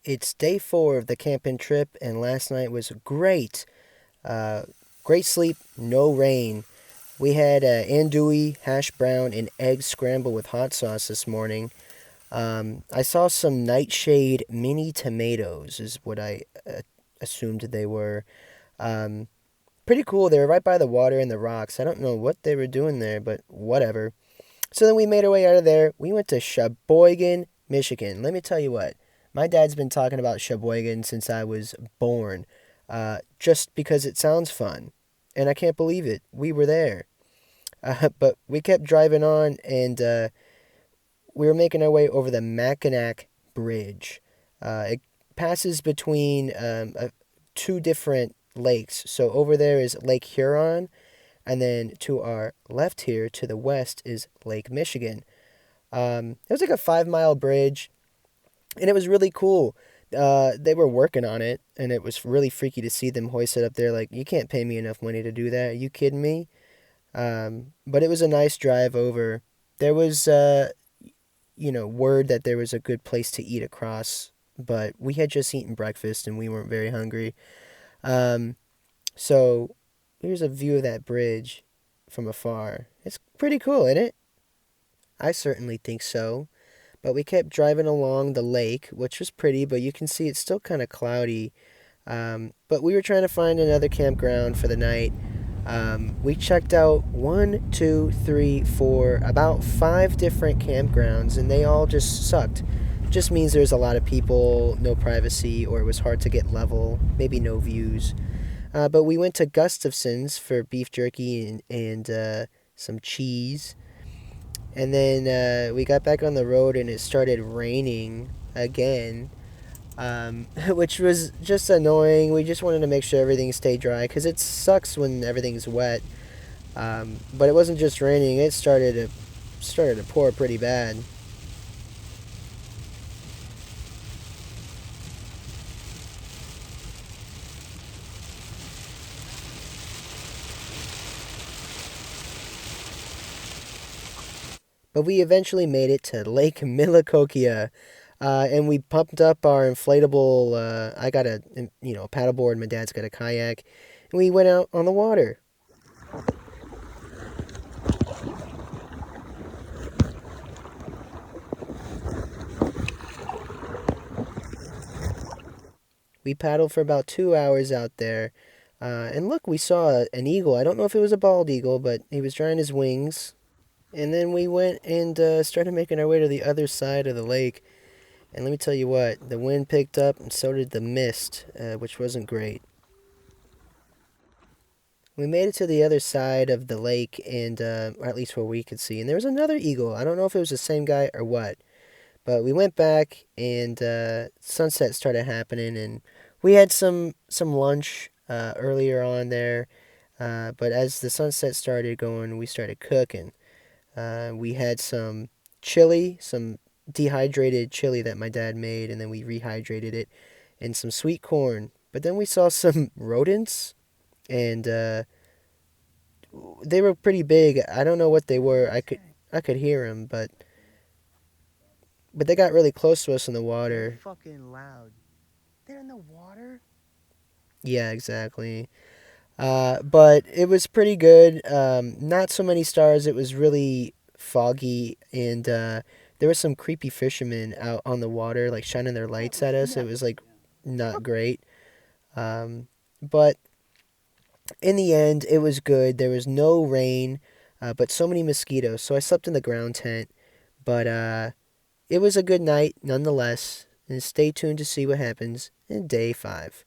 It's day 4 of the camping trip, and last night was great. Uh, Great sleep, no rain. We had andouille, hash brown, and egg scramble with hot sauce this morning. I saw some nightshade mini tomatoes, is what I assumed they were. Um, Pretty cool. They were right by the water and the rocks. I don't know what they were doing there, but whatever. So then we made our way out of there. We went to Sheboygan, Michigan. Let me tell you what, my dad's been talking about Sheboygan since I was born, just because it sounds fun. And I can't believe it. We were there. But we kept driving on, and we were making our way over the Mackinac Bridge. It passes between two different lakes. So over there is Lake Huron, and then to our left here, to the west, is Lake Michigan. It was like a 5 mile bridge, and it was really cool. They were working on it, and it was really freaky to see them hoist it up there. Like, you can't pay me enough money to do that. Are you kidding me? But it was a nice drive over. There was, word that there was a good place to eat across, but we had just eaten breakfast and we weren't very hungry. Um, so here's a view of that bridge from afar. It's pretty cool, isn't it? I certainly think so. But we kept driving along the lake, which was pretty, but you can see it's still kind of cloudy. But we were trying to find another campground for the night. We checked out one, two, three, four, about 5 different campgrounds, and they all just sucked. Just means there's a lot of people, no privacy, or it was hard to get level, maybe no views. But we went to Gustafson's for beef jerky and some cheese. And then we got back on the road and it started raining again, which was just annoying. We just wanted to make sure everything stayed dry because it sucks when everything's wet. But it wasn't just raining; it started to pour pretty bad. But we eventually made it to Lake Milicokia, and we pumped up our inflatable. I got a paddleboard. My dad's got a kayak, and we went out on the water. We paddled for about 2 hours out there. And look, we saw an eagle. I don't know if it was a bald eagle, but he was drying his wings. And then we went and started making our way to the other side of the lake. And let me tell you what, the wind picked up and so did the mist, which wasn't great. We made it to the other side of the lake, and or at least where we could see. And there was another eagle. I don't know if it was the same guy or what. But we went back, and sunset started happening, and we had some lunch earlier on there. But as the sunset started going, we started cooking. We had some chili, some dehydrated chili that my dad made, and then we rehydrated it, and some sweet corn. But then we saw some rodents, and they were pretty big. I don't know what they were. I could hear them, but they got really close to us in the water. Fucking loud. They're in the water. Yeah, exactly. But it was pretty good. Not so many stars. It was really foggy, and there were some creepy fishermen out on the water, like shining their lights at us. It was like not great. But in the end, it was good. There was no rain, but so many mosquitoes. So I slept in the ground tent. But it was a good night nonetheless. And stay tuned to see what happens in day 5.